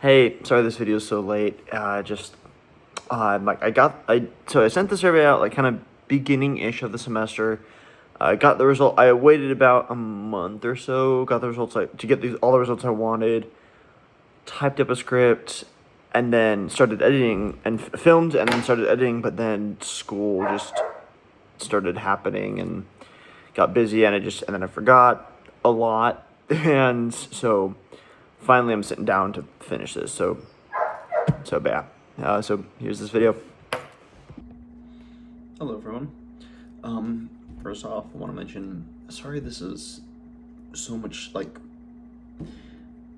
Hey, sorry this video is so late. I sent the survey out like kind of beginning-ish of the semester. I got the result. I waited about a month or so. Got the results to get all the results I wanted. Typed up a script, and then started editing and filmed, and then started editing. But then school just started happening and got busy, and then I forgot a lot, and so finally I'm sitting down to finish this. So here's this video. Hello everyone. First off, I want to mention, sorry this is so much like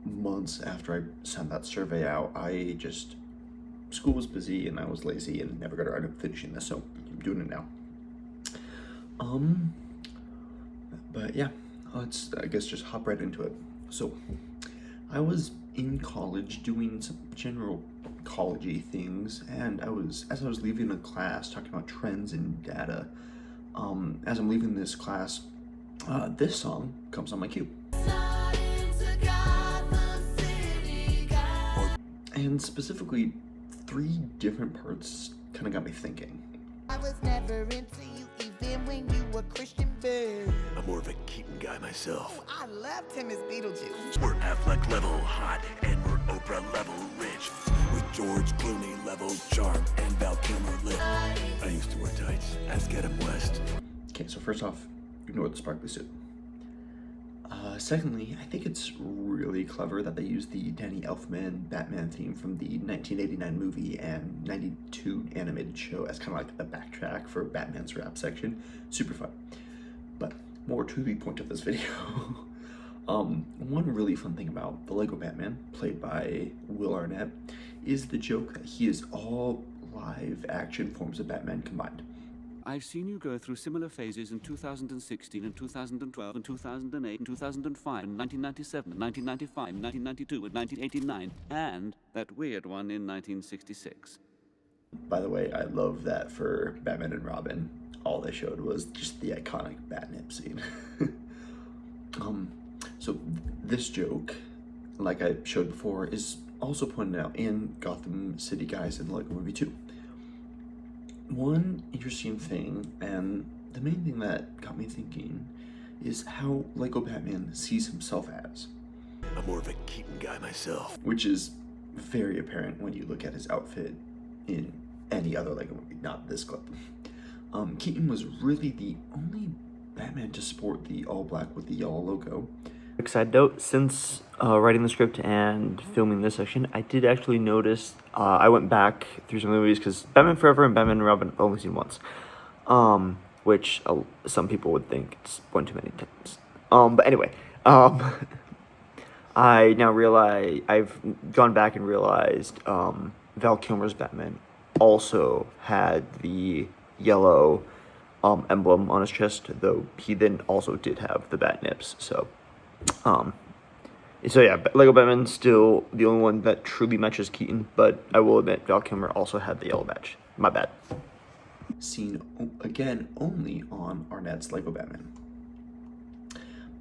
months after I sent that survey out. School was busy and I was lazy and never got around to finishing this, so I'm doing it now. But yeah, let's, I guess, just hop right into it. So, I was in college doing some general ecology things, and as I was leaving a class talking about trends in data, as I'm leaving this class, this song comes on my cue. And specifically, 3 different parts kind of got me thinking. I was never into you even when you were Christian Bale. I'm more of a Keaton guy myself. Oh, I loved him as Beetlejuice. We're Affleck level hot and we're Oprah level rich. With George Clooney level charm and Val Kilmer lit. I used to wear tights. Ask Adam West. Okay, so first off, ignore the sparkly suit. Secondly, I think it's really clever that they used the Danny Elfman Batman theme from the 1989 movie and 92 animated show as kind of like the backtrack for Batman's rap section. Super fun. But more to the point of this video. One really fun thing about the Lego Batman, played by Will Arnett, is the joke that he is all live action forms of Batman combined. I've seen you go through similar phases in 2016 and 2012 and 2008 and 2005 and 1997 and 1995 and 1992 and 1989 and that weird one in 1966. By the way, I love that for Batman and Robin, all they showed was just the iconic Batnip scene. So this joke, like I showed before, is also pointed out in Gotham City Guys in the Lego Movie 2. One interesting thing, and the main thing that got me thinking, is how Lego Batman sees himself as. I'm more of a Keaton guy myself. Which is very apparent when you look at his outfit in any other Lego movie, not this clip. Keaton was really the only Batman to sport the all black with the yellow logo. Quick side note, since writing the script and filming this section, I did actually notice, I went back through some of the movies, because Batman Forever and Batman and Robin I've only seen once, which some people would think it's one too many times. But anyway, I now realize, I've gone back and realized Val Kilmer's Batman also had the yellow emblem on his chest, though he then also did have the bat nips, so yeah, Lego Batman's still the only one that truly matches Keaton, but I will admit Val Kilmer also had the yellow badge. My bad. Seen again only on Arnett's Lego Batman.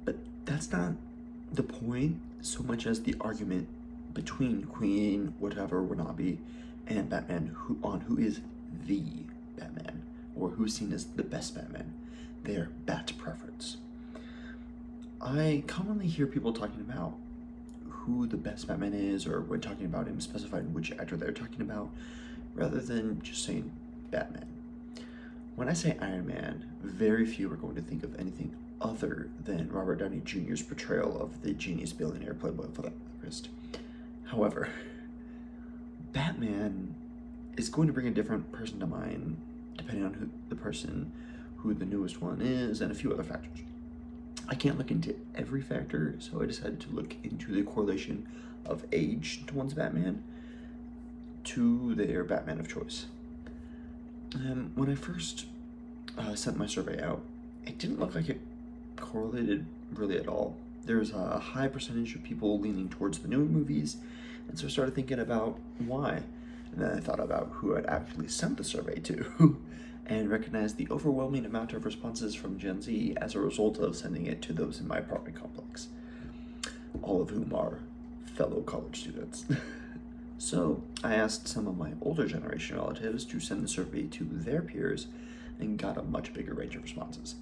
But that's not the point so much as the argument between Queen whatever Watanabe and Batman who is the Batman, or who's seen as the best Batman, their bat preference. I commonly hear people talking about who the best Batman is, or when talking about him, specifying which actor they're talking about, rather than just saying Batman. When I say Iron Man, very few are going to think of anything other than Robert Downey Jr.'s portrayal of the genius billionaire played by philanthropist. However, Batman is going to bring a different person to mind, depending on who the newest one is, and a few other factors. I can't look into every factor, so I decided to look into the correlation of age to one's Batman to their Batman of choice. When I first sent my survey out, it didn't look like it correlated really at all. There's a high percentage of people leaning towards the newer movies, and so I started thinking about why. And then I thought about who I'd actually sent the survey to, and recognized the overwhelming amount of responses from Gen Z as a result of sending it to those in my apartment complex, all of whom are fellow college students. So I asked some of my older generation relatives to send the survey to their peers and got a much bigger range of responses.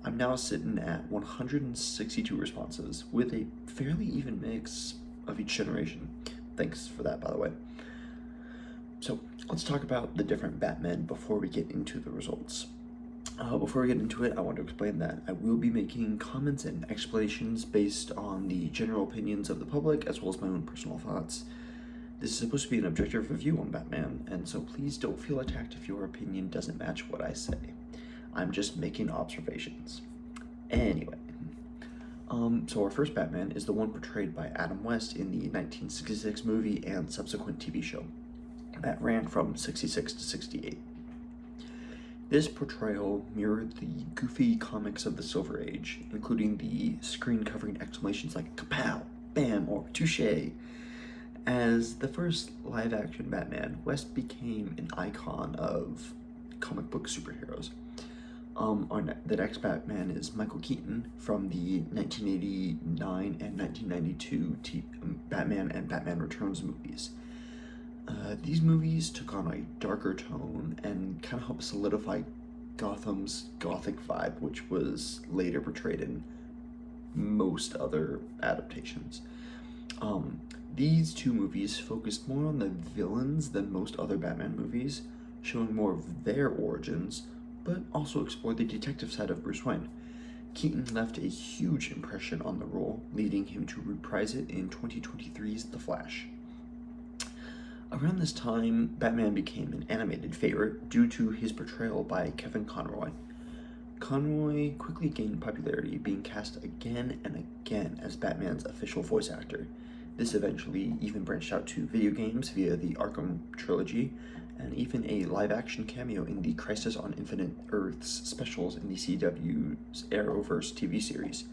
I'm now sitting at 162 responses with a fairly even mix of each generation. Thanks for that, by the way. So let's talk about the different Batmen before we get into the results. Before we get into it, I want to explain that I will be making comments and explanations based on the general opinions of the public as well as my own personal thoughts. This is supposed to be an objective review on Batman, and so please don't feel attacked if your opinion doesn't match what I say. I'm just making observations. Anyway, so our first Batman is the one portrayed by Adam West in the 1966 movie and subsequent TV show that ran from 66 to 68. This portrayal mirrored the goofy comics of the Silver Age, including the screen-covering exclamations like kapow, bam, or touche. As the first live-action Batman, West became an icon of comic book superheroes. The next Batman is Michael Keaton from the 1989 and 1992 Batman and Batman Returns movies. These movies took on a darker tone and kind of helped solidify Gotham's gothic vibe, which was later portrayed in most other adaptations. These two movies focused more on the villains than most other Batman movies, showing more of their origins, but also explored the detective side of Bruce Wayne. Keaton left a huge impression on the role, leading him to reprise it in 2023's The Flash. Around this time, Batman became an animated favorite due to his portrayal by Kevin Conroy. Conroy quickly gained popularity, being cast again and again as Batman's official voice actor. This eventually even branched out to video games via the Arkham trilogy, and even a live-action cameo in the Crisis on Infinite Earths specials in the CW's Arrowverse TV series.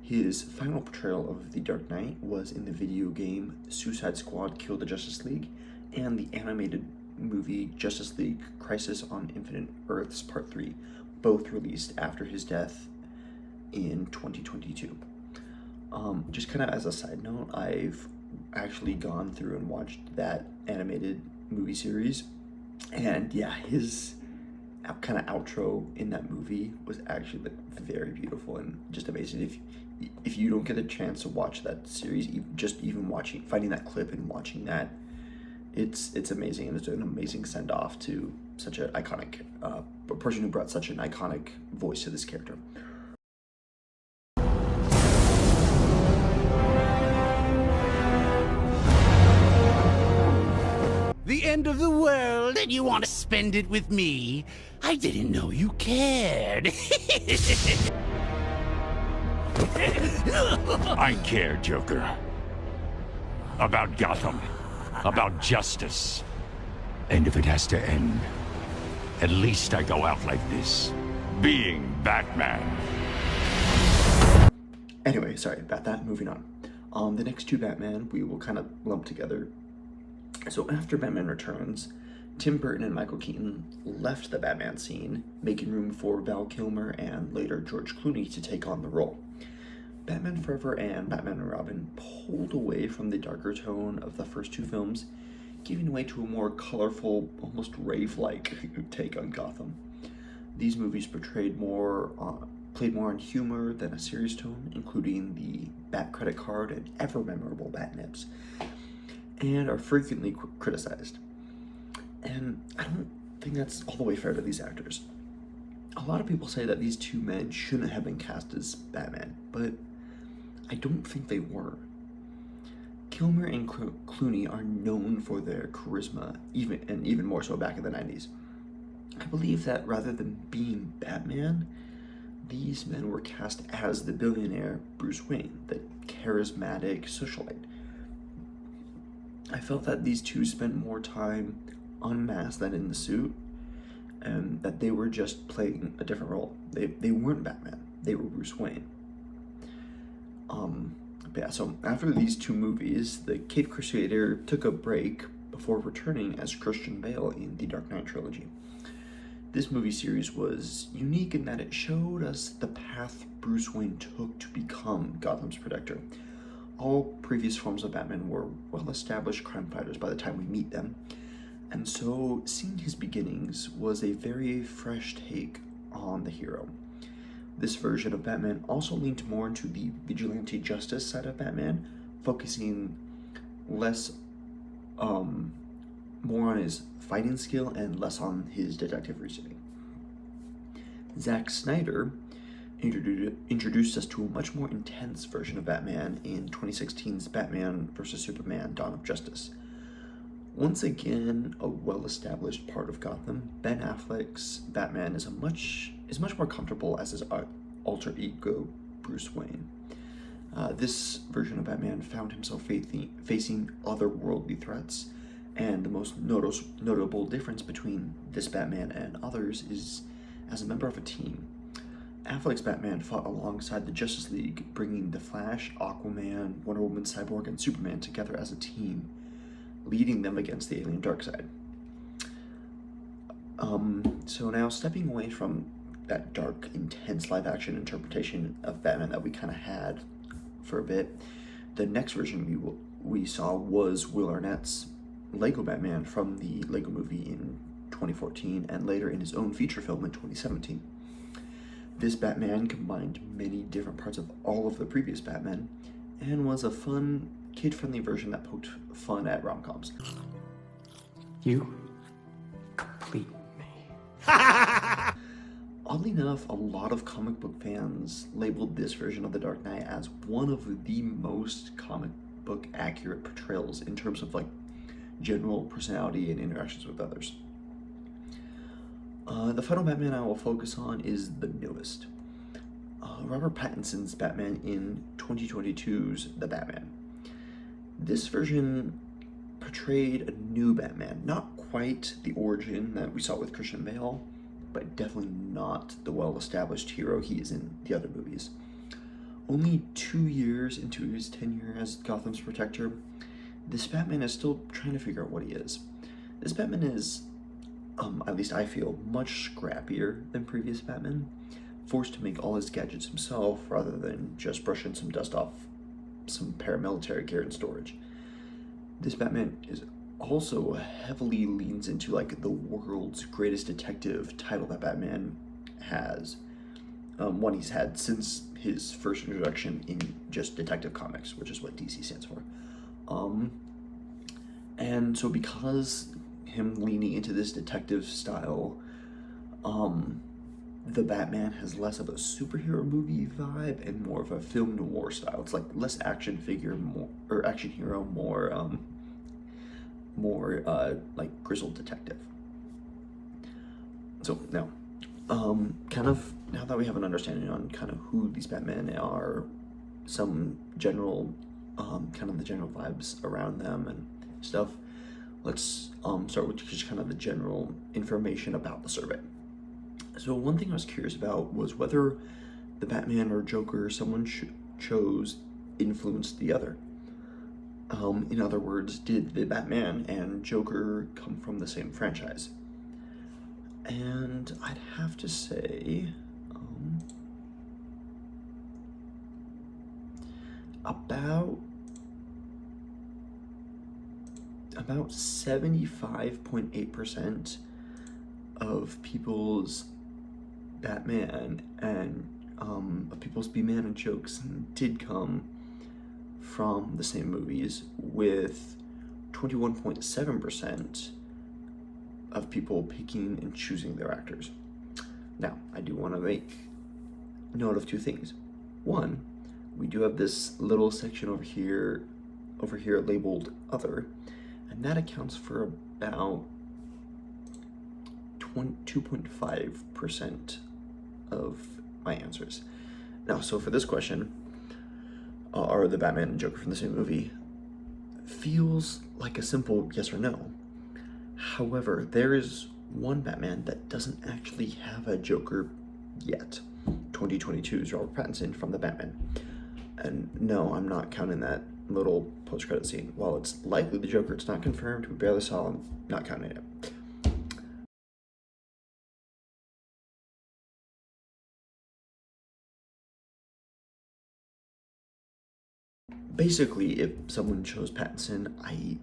His final portrayal of the Dark Knight was in the video game Suicide Squad Kill the Justice League and the animated movie Justice League Crisis on Infinite Earths Part 3, both released after his death in 2022. Just kind of as a side note, I've actually gone through and watched that animated movie series, and yeah, his kind of outro in that movie was actually very beautiful and just amazing. If you don't get a chance to watch that series, finding that clip and watching that, it's amazing, and it's an amazing send off to such an iconic a person who brought such an iconic voice to this character. The end of the world, and you want to spend it with me? I didn't know you cared. I care, Joker. About Gotham. About justice. And if it has to end, at least I go out like this. Being Batman. Anyway, sorry about that. Moving on. The next two Batman we will kind of lump together. So after Batman Returns, Tim Burton and Michael Keaton left the Batman scene, making room for Val Kilmer and later George Clooney to take on the role. Batman Forever and Batman and Robin pulled away from the darker tone of the first two films, giving way to a more colorful, almost rave-like take on Gotham. These movies played more on humor than a serious tone, including the Bat credit card and ever-memorable Bat nips, and are frequently criticized. And I don't think that's all the way fair to these actors. A lot of people say that these two men shouldn't have been cast as Batman, but I don't think they were. Kilmer and Clooney are known for their charisma, even more so back in the 90s. I believe that rather than being Batman, these men were cast as the billionaire Bruce Wayne, the charismatic socialite. I felt that these two spent more time unmasked than in the suit, and that they were just playing a different role. They weren't Batman, they were Bruce Wayne. So after these two movies, the Caped Crusader took a break before returning as Christian Bale in the Dark Knight trilogy. This movie series was unique in that it showed us the path Bruce Wayne took to become Gotham's protector. all previous forms of Batman were well-established crime fighters by the time we meet them, and so seeing his beginnings was a very fresh take on the hero. This version of Batman also leaned more into the vigilante justice side of Batman, focusing less, more on his fighting skill and less on his detective reasoning. Zack Snyder introduced us to a much more intense version of Batman in 2016's Batman vs. Superman: Dawn of Justice. Once again, a well-established part of Gotham, Ben Affleck's Batman is much more comfortable as his alter ego, Bruce Wayne. This version of Batman found himself facing otherworldly threats, and the most notable difference between this Batman and others is as a member of a team. Affleck's Batman fought alongside the Justice League, bringing the Flash, Aquaman, Wonder Woman, Cyborg, and Superman together as a team, leading them against the alien Darkseid. So now, stepping away from that dark, intense live-action interpretation of Batman that we kind of had for a bit, the next version we saw was Will Arnett's Lego Batman from the Lego Movie in 2014, and later in his own feature film in 2017. This Batman combined many different parts of all of the previous Batman, and was a fun, kid-friendly version that poked fun at rom-coms. You complete me. Oddly enough, a lot of comic book fans labeled this version of The Dark Knight as one of the most comic book accurate portrayals in terms of general personality and interactions with others. The final Batman I will focus on is the newest. Robert Pattinson's Batman in 2022's The Batman. This version portrayed a new Batman, not quite the origin that we saw with Christian Bale, but definitely not the well-established hero he is in the other movies. Only 2 years into his tenure as Gotham's protector, this Batman is still trying to figure out what he is. This Batman is, at least I feel, much scrappier than previous Batman, forced to make all his gadgets himself rather than just brushing some dust off some paramilitary gear in storage. This Batman is also heavily leans into the world's greatest detective title that Batman has, one he's had since his first introduction in just Detective Comics, which is what DC stands for. And so because him leaning into this detective style, the Batman has less of a superhero movie vibe and more of a film noir style. It's less action figure, more action hero, more grizzled detective. So now, now that we have an understanding on kind of who these Batmen are, some general, the general vibes around them and stuff, let's start with just kind of the general information about the survey. So one thing I was curious about was whether the Batman or Joker someone chose influenced the other. In other words, did the Batman and Joker come from the same franchise? And I'd have to say, about 75.8% of people's Batman and of people's B-Man and jokes did come from the same movies, with 21.7% of people picking and choosing their actors. Now, I do want to make note of two things. One, we do have this little section over here labeled Other, and that accounts for about 2.5% of my answers. Now, so for this question, are the Batman and Joker from the same movie, feels like a simple yes or no. However, there is one Batman that doesn't actually have a Joker yet. 2022's Robert Pattinson from The Batman. And no, I'm not counting that little post-credit scene. While it's likely the Joker, it's not confirmed, we barely saw him, not counting it. basically, if someone chose Pattinson,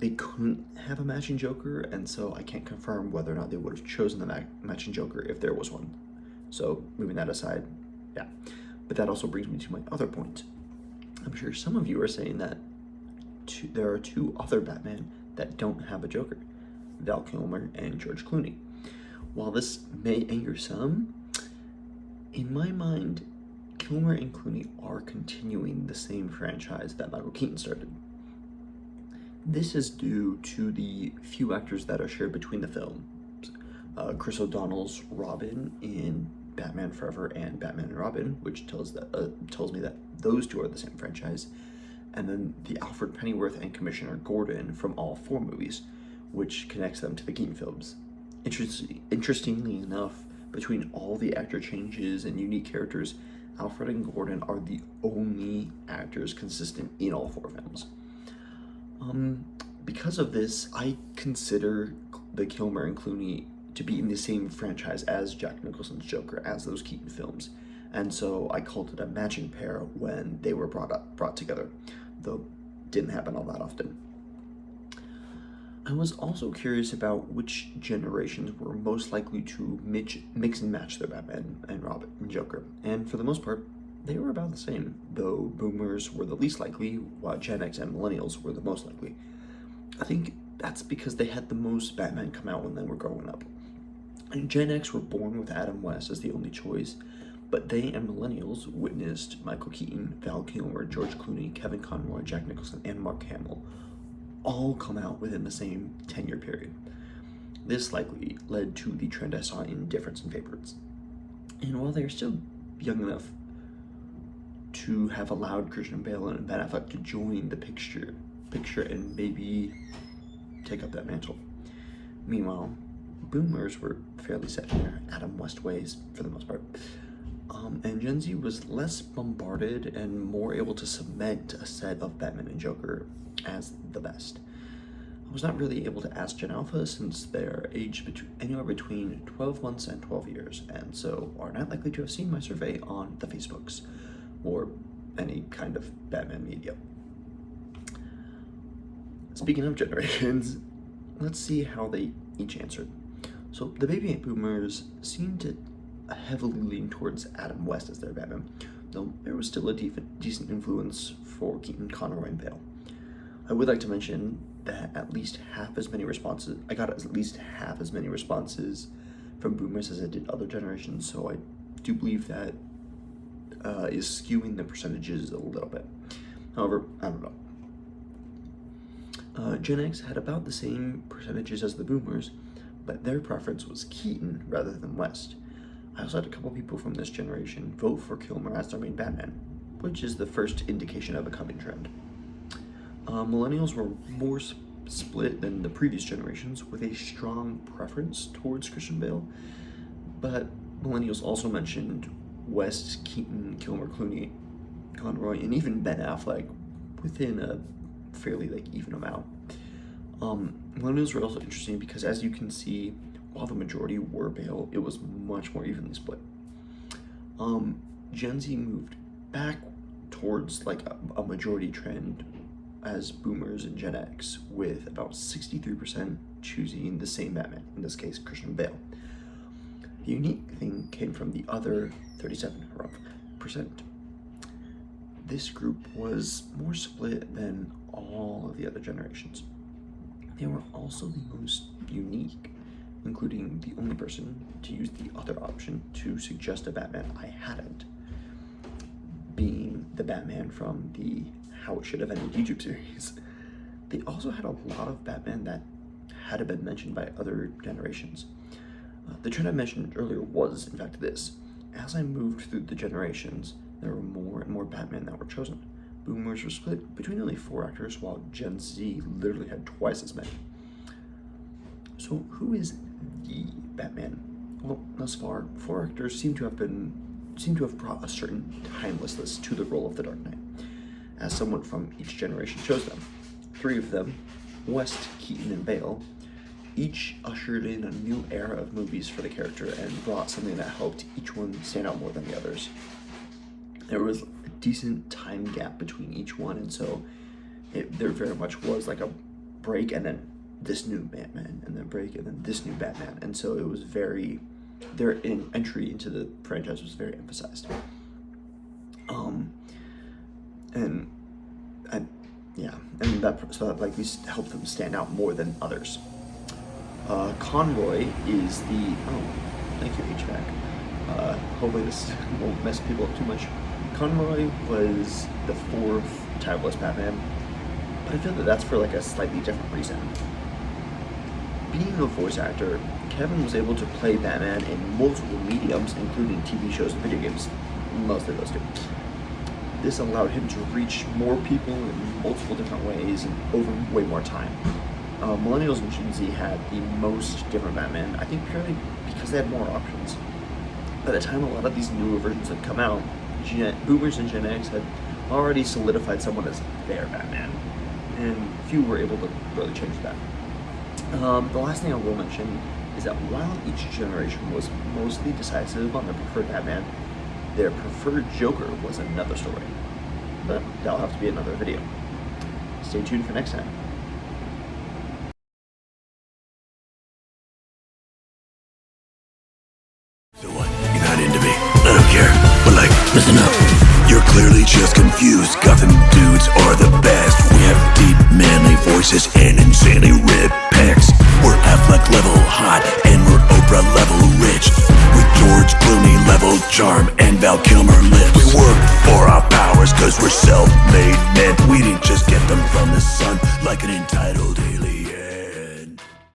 they couldn't have a matching Joker, and so I can't confirm whether or not they would have chosen the matching Joker if there was one. So, moving that aside, yeah. But that also brings me to my other point. I'm sure some of you are saying that there are two other Batman that don't have a Joker, Val Kilmer and George Clooney. While this may anger some, in my mind, Kilmer and Clooney are continuing the same franchise that Michael Keaton started. This is due to the few actors that are shared between the films. Chris O'Donnell's Robin in Batman Forever and Batman and Robin, which tells me that those two are the same franchise, and then the Alfred Pennyworth and Commissioner Gordon from all four movies, which connects them to the Keaton films. Interestingly enough, between all the actor changes and unique characters, Alfred and Gordon are the only actors consistent in all four films. Because of this, I consider the Kilmer and Clooney to be in the same franchise as Jack Nicholson's Joker, as those Keaton films, and so I called it a matching pair when they were brought together, though didn't happen all that often. I was also curious about which generations were most likely to mix and match their Batman and Robin and Joker, and for the most part, they were about the same, though boomers were the least likely, while Gen X and millennials were the most likely. I think that's because they had the most Batman come out when they were growing up. And Gen X were born with Adam West as the only choice, but they and millennials witnessed Michael Keaton, Val Kilmer, George Clooney, Kevin Conroy, Jack Nicholson, and Mark Hamill all come out within the same 10-year period. This likely led to the trend I saw in difference in favorites. And while they're still young enough to have allowed Christian Bale and Ben Affleck to join the picture and maybe take up that mantle. Meanwhile, boomers were fairly set in their Adam West ways for the most part. And Gen Z was less bombarded and more able to cement a set of Batman and Joker as the best. I was not really able to ask Gen Alpha since they're aged anywhere between 12 months and 12 years, and so are not likely to have seen my survey on the Facebooks or any kind of Batman media. Speaking of generations, let's see how they each answered. So the baby boomers seemed to heavily lean towards Adam West as their Batman, though there was still a decent influence for Keaton, Conroy, and Bale. I would like to mention that I got at least half as many responses from boomers as I did other generations, so I do believe that is skewing the percentages a little bit. However, I don't know. Gen X had about the same percentages as the boomers, but their preference was Keaton rather than West. I also had a couple people from this generation vote for Kilmer as their main Batman, which is the first indication of a coming trend. Millennials were more split than the previous generations, with a strong preference towards Christian Bale, but millennials also mentioned West, Keaton, Kilmer, Clooney, Conroy, and even Ben Affleck within a fairly even amount. Millennials were also interesting because, as you can see, while the majority were Bale, it was much more evenly split. Gen Z moved back towards a majority trend as boomers and Gen X, with about 63% choosing the same Batman, in this case Christian Bale. The unique thing came from the other 37%. This group was more split than all of the other generations. They were also the most unique, including the only person to use the other option to suggest a Batman I hadn't, being the Batman from the How It Should Have Ended YouTube series. They also had a lot of Batman that had been mentioned by other generations. The trend I mentioned earlier was, in fact, this. As I moved through the generations, there were more and more Batman that were chosen. Boomers were split between only 4 actors, while Gen Z literally had twice as many. So who is the Batman? Well, thus far, 4 actors seem to have brought a certain timelessness to the role of the Dark Knight, as someone from each generation chose them. 3 of them, West, Keaton, and Bale, each ushered in a new era of movies for the character and brought something that helped each one stand out more than the others. There was a decent time gap between each one, and so there very much was like a break and then this new Batman and then break and then this new Batman, and so it was very, their entry into the franchise was very emphasized. And that like these helped them stand out more than others. Conroy is the thank you HVAC. Hopefully this won't mess people up too much. Conroy was the 4th timeless Batman, but I feel that that's for like a slightly different reason. Being a voice actor, Kevin was able to play Batman in multiple mediums, including TV shows and video games, mostly those two. This allowed him to reach more people in multiple different ways and over way more time. Millennials and Gen Z had the most different Batman, I think purely because they had more options. By the time a lot of these newer versions had come out, Boomers and Gen X had already solidified someone as their Batman, and few were able to really change that. The last thing I will mention is that while each generation was mostly decisive on their preferred Batman, their preferred Joker was another story. But that'll have to be another video. Stay tuned for next time. So what? You're not into me. I don't care. But like, listen up. You're clearly just confused. Gotham dudes are the best. We have deep, manly voices and insanely ripped pecs. We're Affleck level hot and we're Oprah level rich. With George Clooney level charm